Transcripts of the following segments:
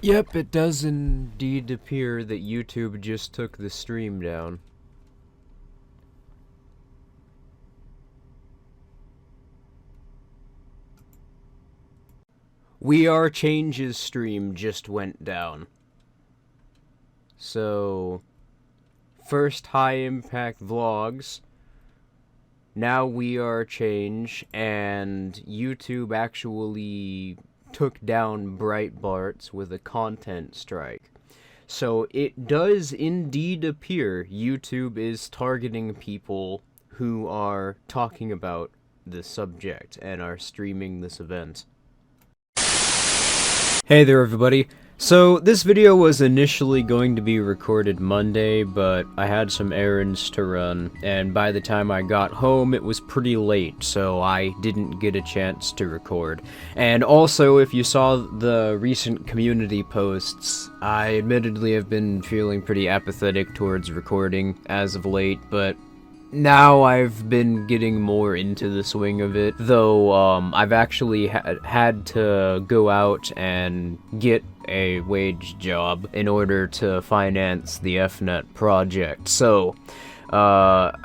Yep, it does indeed appear that YouTube just took the stream down. We Are Change's stream just went down. So, first high impact vlogs, now We Are Change, and YouTube actually took down Breitbart's with a content strike. So it does indeed appear YouTube is targeting people who are talking about this subject and are streaming this event. Hey there everybody. So this video was initially going to be recorded Monday, but I had some errands to run, and by the time I got home it was pretty late, so I didn't get a chance to record. And also, if you saw the recent community posts, I admittedly have been feeling pretty apathetic towards recording as of late, but now I've been getting more into the swing of it, though I've actually had to go out and get a wage job in order to finance the FNet project. So, I'm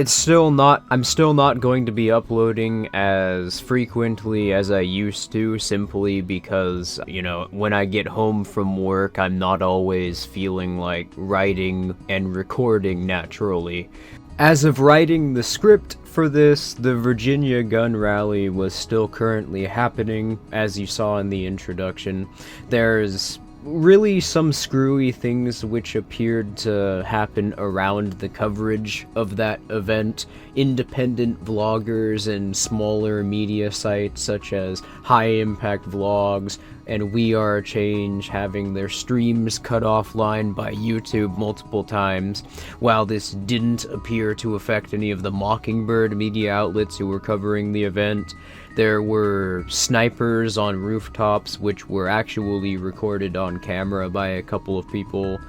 still not going to be uploading as frequently as I used to, simply because, you know, when I get home from work, I'm not always feeling like writing and recording naturally. As of writing the script for this, the Virginia gun rally was still currently happening, as you saw in the introduction. There's really some screwy things which appeared to happen around the coverage of that event. Independent vloggers and smaller media sites such as High Impact Vlogs and We Are Change having their streams cut offline by YouTube multiple times. While this didn't appear to affect any of the Mockingbird media outlets who were covering the event, there were snipers on rooftops which were actually recorded on camera by a couple of people,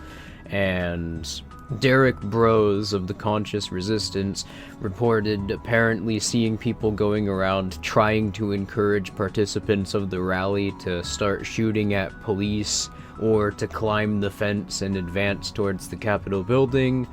and Derek Bros of the Conscious Resistance reported apparently seeing people going around trying to encourage participants of the rally to start shooting at police or to climb the fence and advance towards the Capitol building.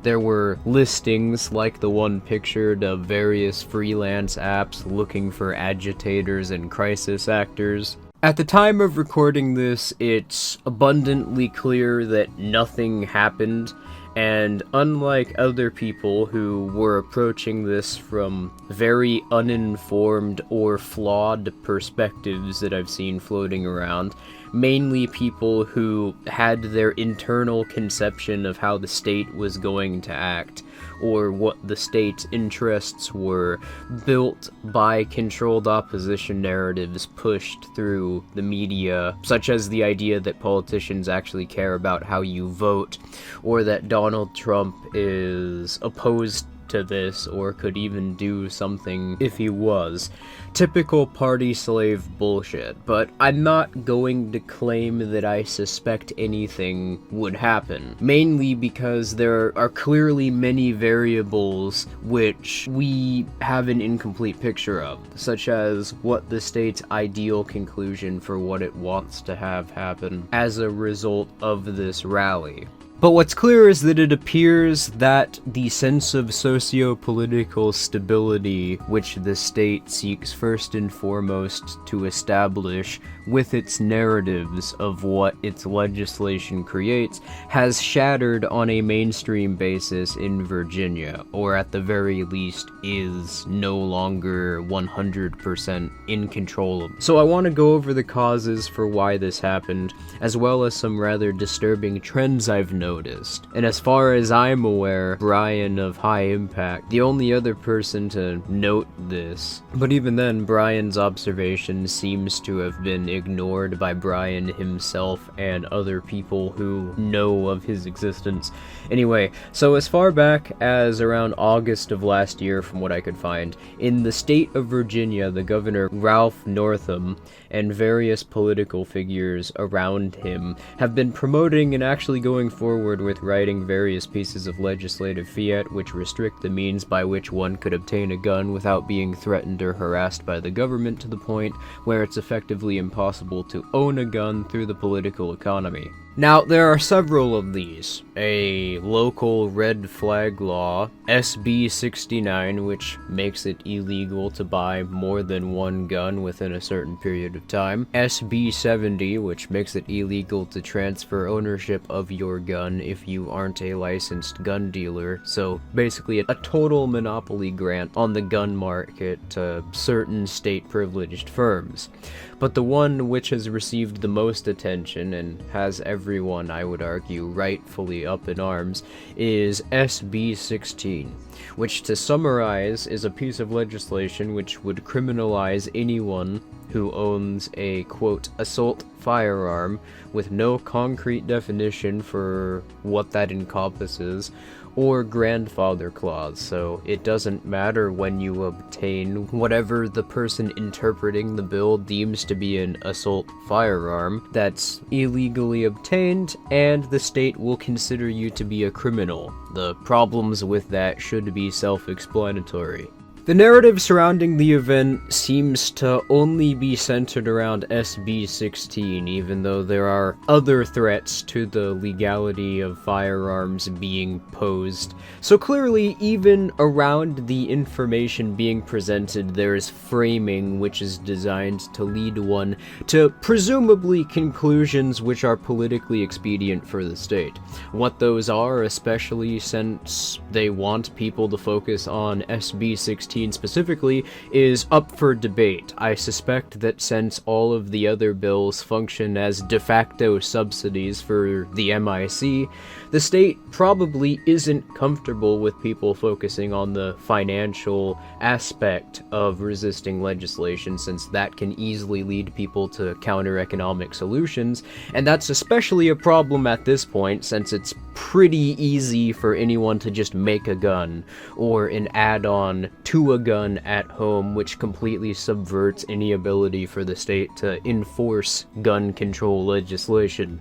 There were listings like the one pictured of various freelance apps looking for agitators and crisis actors. At the time of recording this, it's abundantly clear that nothing happened, and unlike other people who were approaching this from very uninformed or flawed perspectives that I've seen floating around, mainly people who had their internal conception of how the state was going to act, or what the state's interests were, built by controlled opposition narratives pushed through the media, such as the idea that politicians actually care about how you vote, or that Donald Trump is opposed to this or could even do something if he was. Typical party slave bullshit, but I'm not going to claim that I suspect anything would happen, mainly because there are clearly many variables which we have an incomplete picture of, such as what the state's ideal conclusion for what it wants to have happen as a result of this rally. But what's clear is that it appears that the sense of socio-political stability which the state seeks first and foremost to establish with its narratives of what its legislation creates has shattered on a mainstream basis in Virginia, or at the very least is no longer 100% in control of. So I want to go over the causes for why this happened, as well as some rather disturbing trends I've noticed. And as far as I'm aware, Brian of High Impact, the only other person to note this. But even then, Brian's observation seems to have been ignored by Brian himself and other people who know of his existence. Anyway, so as far back as around August of last year, from what I could find, in the state of Virginia, the governor Ralph Northam and various political figures around him have been promoting and actually going forward forward with writing various pieces of legislative fiat which restrict the means by which one could obtain a gun without being threatened or harassed by the government to the point where it's effectively impossible to own a gun through the political economy. Now, there are several of these. A local red flag law, SB 69, which makes it illegal to buy more than one gun within a certain period of time. SB 70, which makes it illegal to transfer ownership of your gun if you aren't a licensed gun dealer. So basically a total monopoly grant on the gun market to certain state-privileged firms. But the one which has received the most attention and has everyone, I would argue, rightfully up in arms is SB 16, which, to summarize, is a piece of legislation which would criminalize anyone who owns a, quote, assault firearm with no concrete definition for what that encompasses, or grandfather clause, so it doesn't matter when you obtain whatever the person interpreting the bill deems to be an assault firearm that's illegally obtained, and the state will consider you to be a criminal. The problems with that should be self-explanatory. The narrative surrounding the event seems to only be centered around SB 16, even though there are other threats to the legality of firearms being posed. So clearly, even around the information being presented, there is framing which is designed to lead one to presumably conclusions which are politically expedient for the state. What those are, especially since they want people to focus on SB 16 specifically, is up for debate. I suspect that since all of the other bills function as de facto subsidies for the MIC, the state probably isn't comfortable with people focusing on the financial aspect of resisting legislation, since that can easily lead people to counter-economic solutions, and that's especially a problem at this point, since it's pretty easy for anyone to just make a gun, or an add-on to a gun at home, which completely subverts any ability for the state to enforce gun control legislation.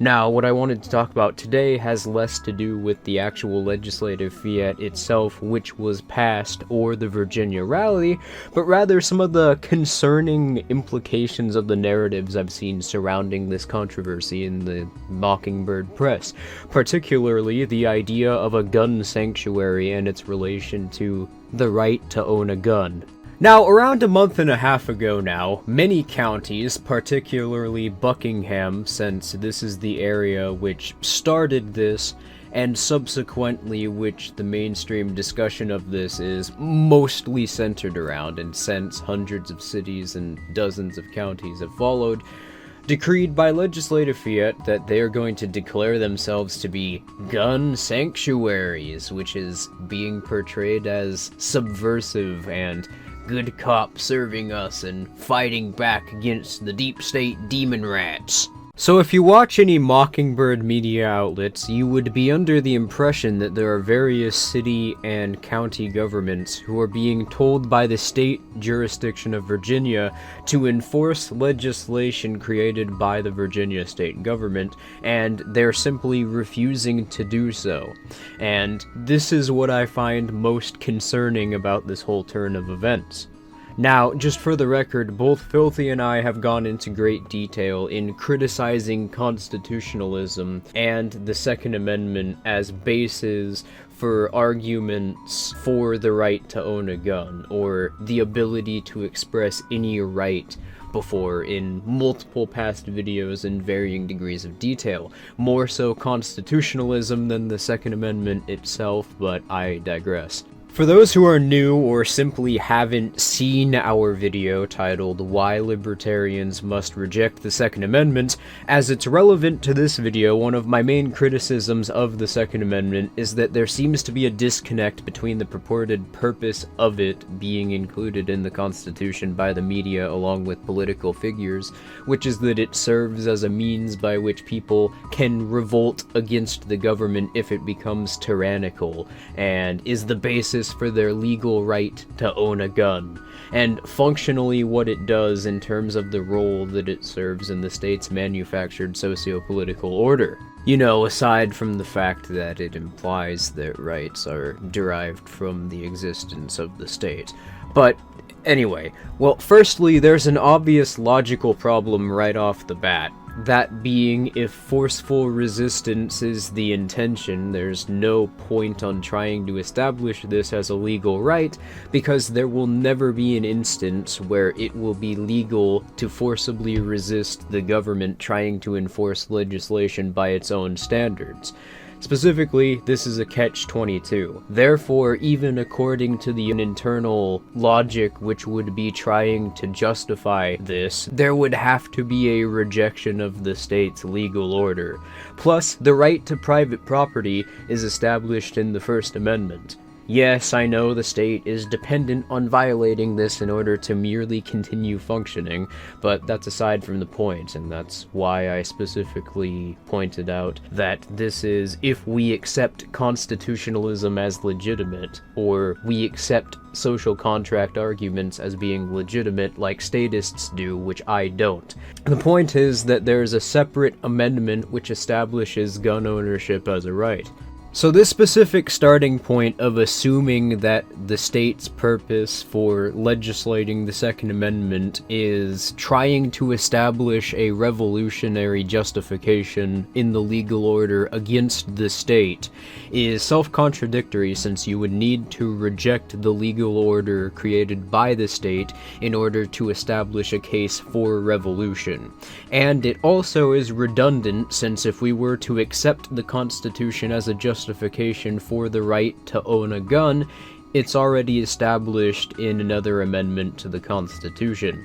Now, what I wanted to talk about today has less to do with the actual legislative fiat itself, which was passed, or the Virginia rally, but rather some of the concerning implications of the narratives I've seen surrounding this controversy in the Mockingbird press, particularly the idea of a gun sanctuary and its relation to the right to own a gun. Now, around a month and a half ago now, many counties, particularly Buckingham, since this is the area which started this, and subsequently which the mainstream discussion of this is mostly centered around, and since hundreds of cities and dozens of counties have followed, decreed by legislative fiat that they are going to declare themselves to be gun sanctuaries, which is being portrayed as subversive and good cop serving us and fighting back against the deep state demon rats. So if you watch any Mockingbird media outlets, you would be under the impression that there are various city and county governments who are being told by the state jurisdiction of Virginia to enforce legislation created by the Virginia state government, and they're simply refusing to do so. And this is what I find most concerning about this whole turn of events. Now, just for the record, both Filthy and I have gone into great detail in criticizing constitutionalism and the Second Amendment as bases for arguments for the right to own a gun, or the ability to express any right before in multiple past videos in varying degrees of detail. More so constitutionalism than the Second Amendment itself, but I digress. For those who are new or simply haven't seen our video titled Why Libertarians Must Reject the Second Amendment, as it's relevant to this video, one of my main criticisms of the Second Amendment is that there seems to be a disconnect between the purported purpose of it being included in the Constitution by the media along with political figures, which is that it serves as a means by which people can revolt against the government if it becomes tyrannical, and is the basis basis for their legal right to own a gun, and functionally what it does in terms of the role that it serves in the state's manufactured socio-political order. You know, aside from the fact that it implies that rights are derived from the existence of the state. But anyway, well, firstly, there's an obvious logical problem right off the bat. That being, if forceful resistance is the intention, there's no point on trying to establish this as a legal right, because there will never be an instance where it will be legal to forcibly resist the government trying to enforce legislation by its own standards. Specifically, this is a catch-22. Therefore, even according to the internal logic which would be trying to justify this, there would have to be a rejection of the state's legal order. Plus, the right to private property is established in the First Amendment. Yes, I know the state is dependent on violating this in order to merely continue functioning, but that's aside from the point, and that's why I specifically pointed out that this is if we accept constitutionalism as legitimate, or we accept social contract arguments as being legitimate like statists do, which I don't. The point is that there's a separate amendment which establishes gun ownership as a right. So this specific starting point of assuming that the state's purpose for legislating the Second Amendment is trying to establish a revolutionary justification in the legal order against the state is self-contradictory, since you would need to reject the legal order created by the state in order to establish a case for revolution. And it also is redundant, since if we were to accept the Constitution as a justification for the right to own a gun, it's already established in another amendment to the Constitution.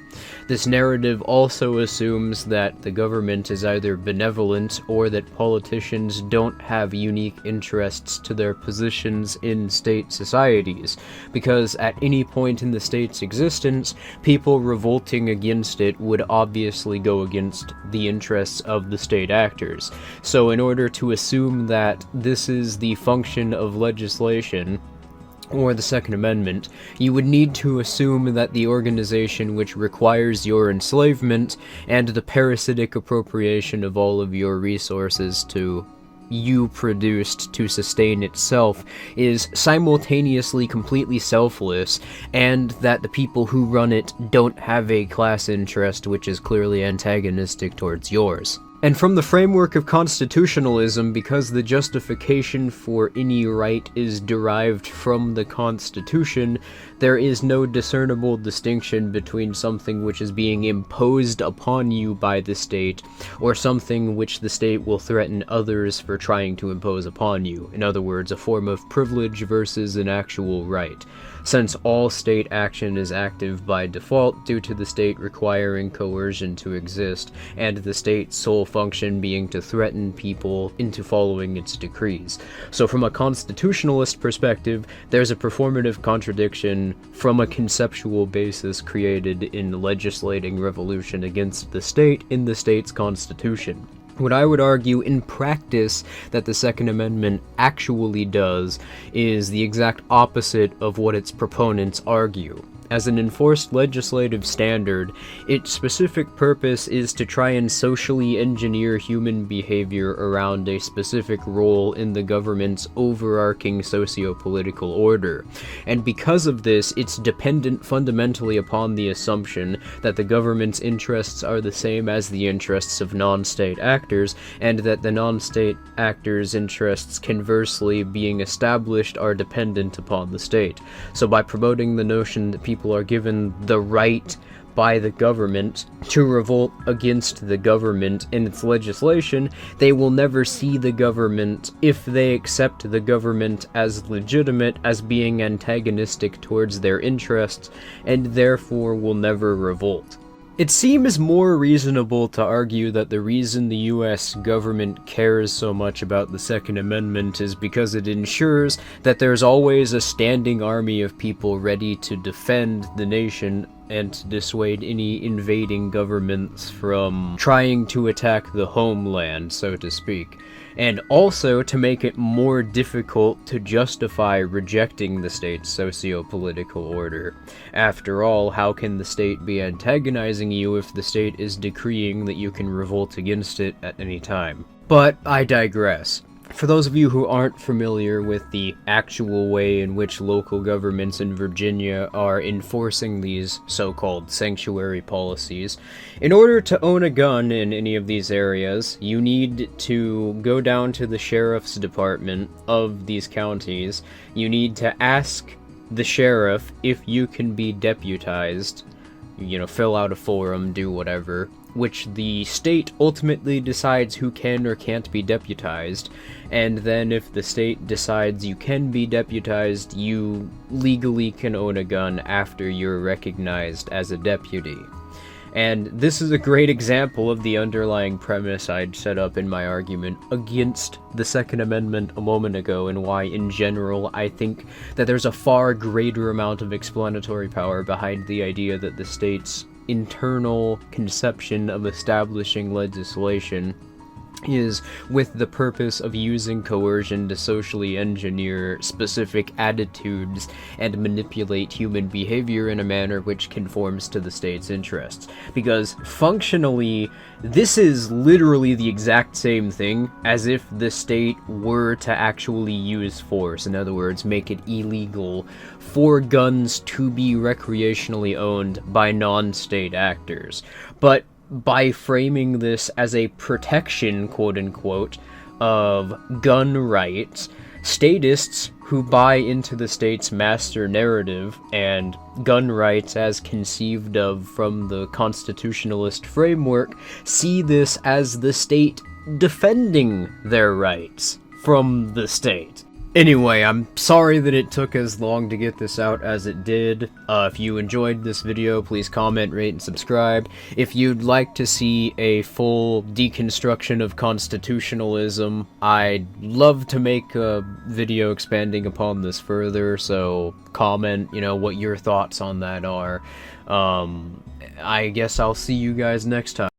This narrative also assumes that the government is either benevolent or that politicians don't have unique interests to their positions in state societies, because at any point in the state's existence, people revolting against it would obviously go against the interests of the state actors. So in order to assume that this is the function of legislation, or the Second Amendment, you would need to assume that the organization which requires your enslavement and the parasitic appropriation of all of your resources you produced to sustain itself is simultaneously completely selfless, and that the people who run it don't have a class interest which is clearly antagonistic towards yours. And from the framework of constitutionalism, because the justification for any right is derived from the Constitution, there is no discernible distinction between something which is being imposed upon you by the state, or something which the state will threaten others for trying to impose upon you. In other words, a form of privilege versus an actual right. Since all state action is active by default due to the state requiring coercion to exist, and the state's sole function being to threaten people into following its decrees. So from a constitutionalist perspective, there's a performative contradiction from a conceptual basis created in legislating revolution against the state in the state's constitution. What I would argue in practice that the Second Amendment actually does is the exact opposite of what its proponents argue. As an enforced legislative standard, its specific purpose is to try and socially engineer human behavior around a specific role in the government's overarching socio-political order. And because of this, it's dependent fundamentally upon the assumption that the government's interests are the same as the interests of non-state actors, and that the non-state actors' interests, conversely being established, are dependent upon the state. So by promoting the notion that people are given the right by the government to revolt against the government in its legislation, they will never see the government, if they accept the government as legitimate, as being antagonistic towards their interests, and therefore will never revolt. It seems more reasonable to argue that the reason the US government cares so much about the Second Amendment is because it ensures that there's always a standing army of people ready to defend the nation and to dissuade any invading governments from trying to attack the homeland, so to speak. And also to make it more difficult to justify rejecting the state's socio-political order. After all, how can the state be antagonizing you if the state is decreeing that you can revolt against it at any time? But I digress. For those of you who aren't familiar with the actual way in which local governments in Virginia are enforcing these so-called sanctuary policies, in order to own a gun in any of these areas, you need to go down to the sheriff's department of these counties. You need to ask the sheriff if you can be deputized, fill out a form, do whatever, which the state ultimately decides who can or can't be deputized, and then if the state decides you can be deputized, you legally can own a gun after you're recognized as a deputy. And this is a great example of the underlying premise I'd set up in my argument against the Second Amendment a moment ago, and why, in general, I think that there's a far greater amount of explanatory power behind the idea that the state's internal conception of establishing legislation is with the purpose of using coercion to socially engineer specific attitudes and manipulate human behavior in a manner which conforms to the state's interests. Because functionally, this is literally the exact same thing as if the state were to actually use force. In other words, make it illegal for guns to be recreationally owned by non-state actors. But by framing this as a protection, quote-unquote, of gun rights, statists who buy into the state's master narrative and gun rights as conceived of from the constitutionalist framework see this as the state defending their rights from the state. Anyway, I'm sorry that it took as long to get this out as it did. If you enjoyed this video, please comment, rate, and subscribe. If you'd like to see a full deconstruction of constitutionalism, I'd love to make a video expanding upon this further, so comment, what your thoughts on that are. I guess I'll see you guys next time.